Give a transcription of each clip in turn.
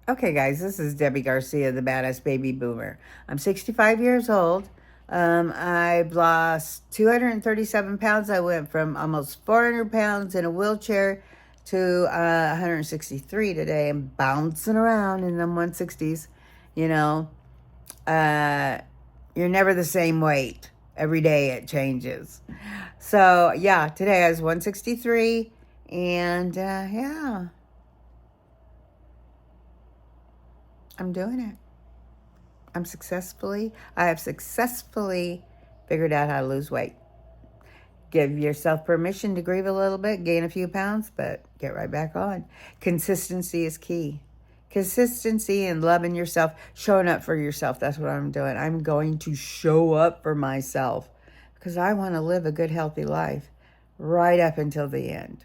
Okay, guys, this is Debbie Garcia, the Badass Baby Boomer. I'm 65 years old. I've lost 237 pounds. I went from almost 400 pounds in a wheelchair to 163 today. I'm bouncing around in them 160s. You know, uh, you're never the same weight. Every day it changes. So, yeah, today I was 163. And yeah, I'm doing it. I have successfully figured out how to lose weight. Give yourself permission to grieve a little bit, gain a few pounds, but get right back on. Consistency is key. Consistency and loving yourself, showing up for yourself. That's what I'm doing. I'm going to show up for myself because I want to live a good, healthy life right up until the end.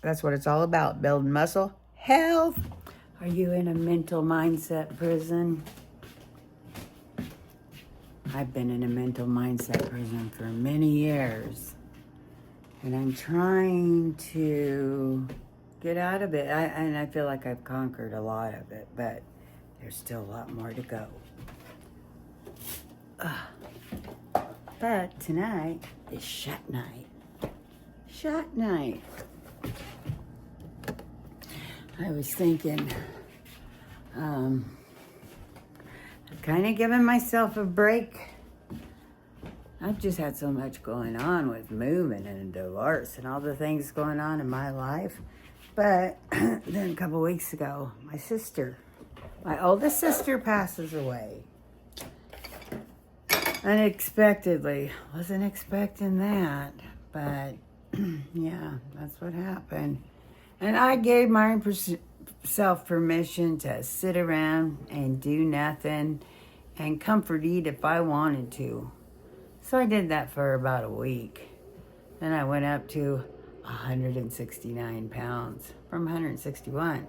That's what it's all about, building muscle, health. Are you in a mental mindset prison? I've been in a mental mindset prison for many years, and I'm trying to get out of it. And I feel like I've conquered a lot of it, but there's still a lot more to go. But tonight is shot night. Shot night. I was thinking, kind of giving myself a break. I've just had so much going on with moving and divorce and all the things going on in my life. But then a couple weeks ago, my oldest sister passes away. Unexpectedly. Wasn't expecting that. But yeah, that's what happened. And I gave myself permission to sit around and do nothing and comfort eat if I wanted to. So I did that for about a week. Then I went up to 169 pounds from 161.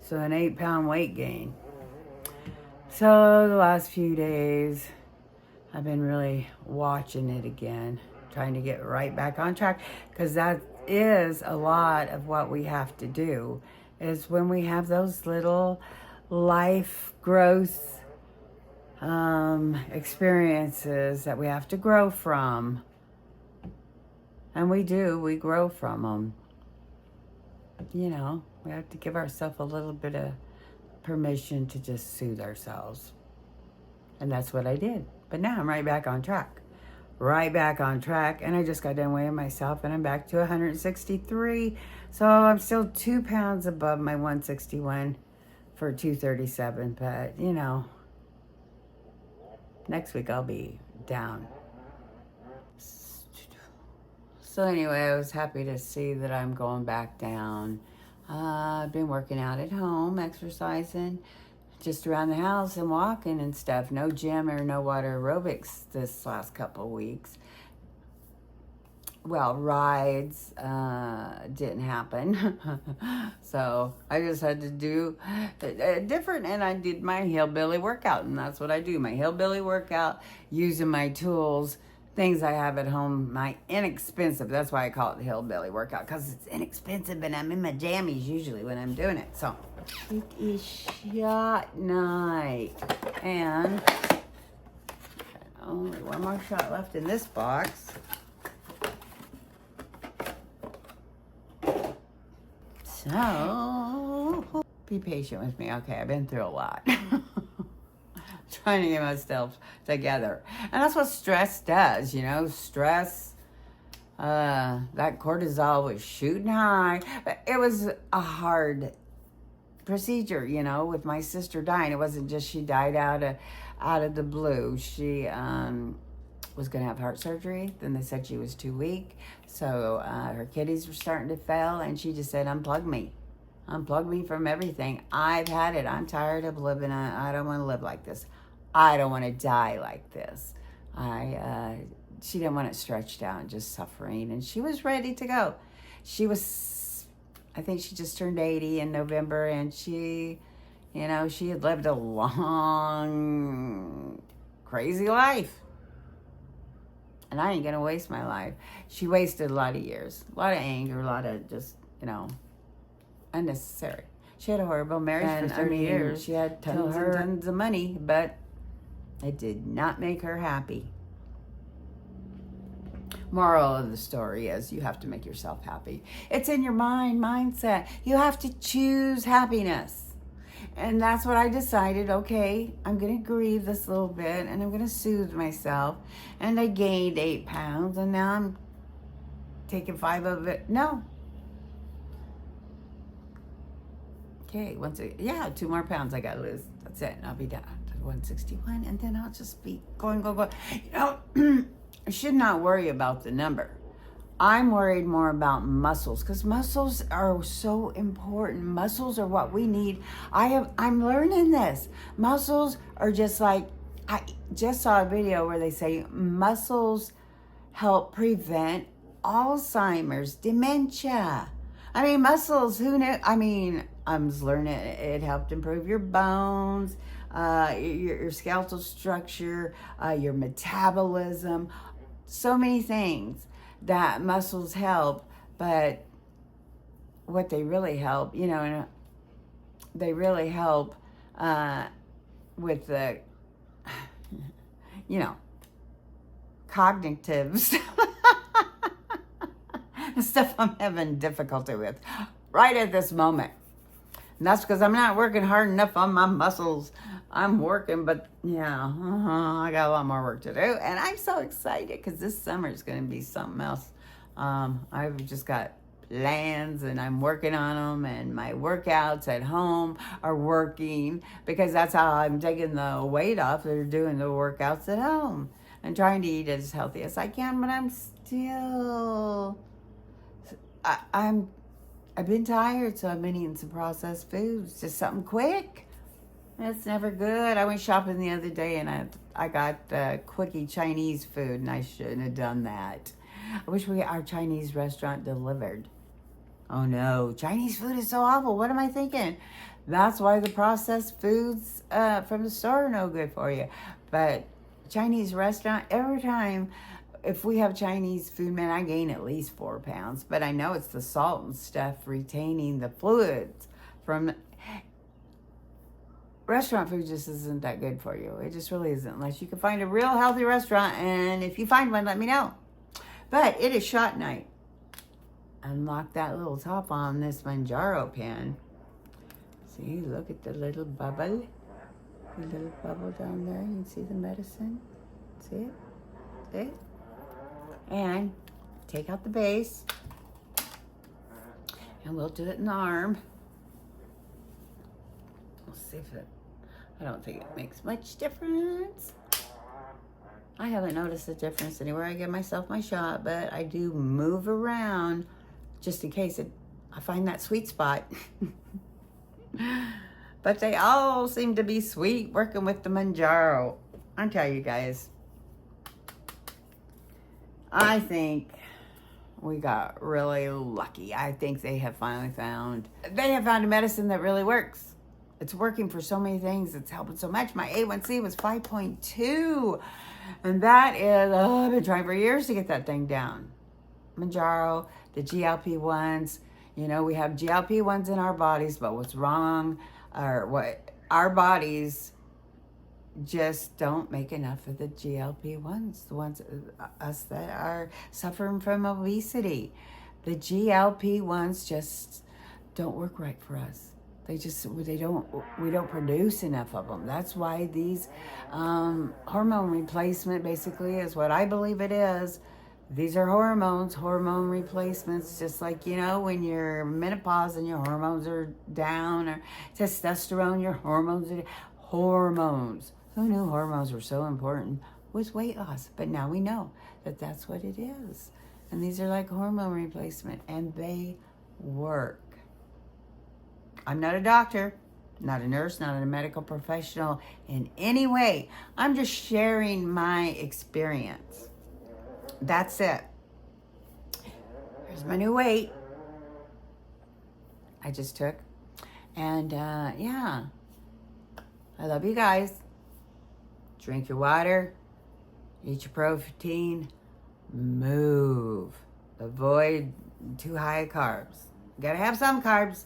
So an 8-pound weight gain. So the last few days, I've been really watching it again, trying to get right back on track, because that is a lot of what we have to do, is when we have those little life growth experiences that we have to grow from. And we grow from them. You know, we have to give ourselves a little bit of permission to just soothe ourselves. And that's what I did. But now I'm right back on track. Right back on track. And I just got done weighing myself and I'm back to 163. So I'm still 2 pounds above my 161 for 237. But, you know, next week I'll be down. So anyway, I was happy to see that I'm going back down. I've been working out at home, exercising, just around the house and walking and stuff. No gym or no water aerobics this last couple of weeks. Well, rides didn't happen. So I just had to do different, and I did my hillbilly workout, and that's what I do. My hillbilly workout, using my tools, things I have at home, my inexpensive, that's why I call it the hillbilly workout, because it's inexpensive and I'm in my jammies usually when I'm doing it. So it is shot night, and only one more shot left in this box. So be patient with me. Okay, I've been through a lot. Trying to get myself together. And that's what stress does, you know. Stress, that cortisol was shooting high. But it was a hard procedure, you know, with my sister dying. It wasn't just she died out of the blue. She was going to have heart surgery. Then they said she was too weak. So her kidneys were starting to fail. And she just said, unplug me. Unplug me from everything. I've had it. I'm tired of living. I don't want to live like this. I don't want to die like this. She didn't want it stretched out and just suffering. And she was ready to go. I think she just turned 80 in November. And she had lived a long, crazy life. And I ain't going to waste my life. She wasted a lot of years. A lot of anger, a lot of just, unnecessary. She had a horrible marriage for 30 years. She had tons and tons of money, but it did not make her happy. Moral of the story is you have to make yourself happy. It's in your mindset. You have to choose happiness. And that's what I decided. Okay, I'm going to grieve this little bit and I'm going to soothe myself. And I gained 8 pounds and now I'm taking 5 of it. No. Okay, 2 more pounds I got to lose. That's it. And I'll be down to 161 and then I'll just be going. I should not worry about the number. I'm worried more about muscles because muscles are so important. Muscles are what we need. I'm learning this. Muscles are just like, I just saw a video where they say muscles help prevent Alzheimer's, dementia. I mean, muscles, who knew? I mean, I was learning it helped improve your bones, your skeletal structure, your metabolism, so many things that muscles help, but what they really help, they really help with the, cognitive stuff I'm having difficulty with right at this moment. And that's because I'm not working hard enough on my muscles. I'm working, but I got a lot more work to do. And I'm so excited because this summer is going to be something else. I've just got plans and I'm working on them, and my workouts at home are working because that's how I'm taking the weight off. They're doing the workouts at home and trying to eat as healthy as I can, but I'm still, I've been tired, so I've been eating some processed foods, just something quick. That's never good. I went shopping the other day and I got quickie Chinese food, and I shouldn't have done that. I wish our Chinese restaurant delivered. Oh no, Chinese food is so awful. What am I thinking? That's why the processed foods from the store are no good for you. But Chinese restaurant, every time, if we have Chinese food, man, I gain at least 4 pounds. But I know it's the salt and stuff retaining the fluids from restaurant food. Just isn't that good for you. It just really isn't, unless you can find a real healthy restaurant. And if you find one, let me know. But it is shot night. Unlock that little top on this Mounjaro pen. See, look at the little bubble. The little bubble down there. You can see the medicine. See it? See it? And take out the base. And we'll do it in the arm. We'll see if I don't think it makes much difference. I haven't noticed a difference anywhere I give myself my shot, but I do move around just in case I find that sweet spot. But they all seem to be sweet working with the Mounjaro. I'll tell you guys, I think we got really lucky. I think they have finally found a medicine that really works. It's working for so many things. It's helping so much. My A1C was 5.2. And that is, I've been trying for years to get that thing down. Mounjaro, the GLP-1s. We have GLP-1s in our bodies, but what's wrong, or what our bodies just don't make enough of the GLP-1s, the ones, us that are suffering from obesity. The GLP-1s just don't work right for us. We don't produce enough of them. That's why these hormone replacement basically is what I believe it is. These are hormone replacements, just like, when you're menopause and your hormones are down, or testosterone, your hormones are down. Hormones. Who knew hormones were so important with weight loss? But now we know that that's what it is. And these are like hormone replacement, and they work. I'm not a doctor, not a nurse, not a medical professional in any way. I'm just sharing my experience. That's it. Here's my new weight I just took. And I love you guys. Drink your water, eat your protein, move. Avoid too high carbs. You gotta have some carbs.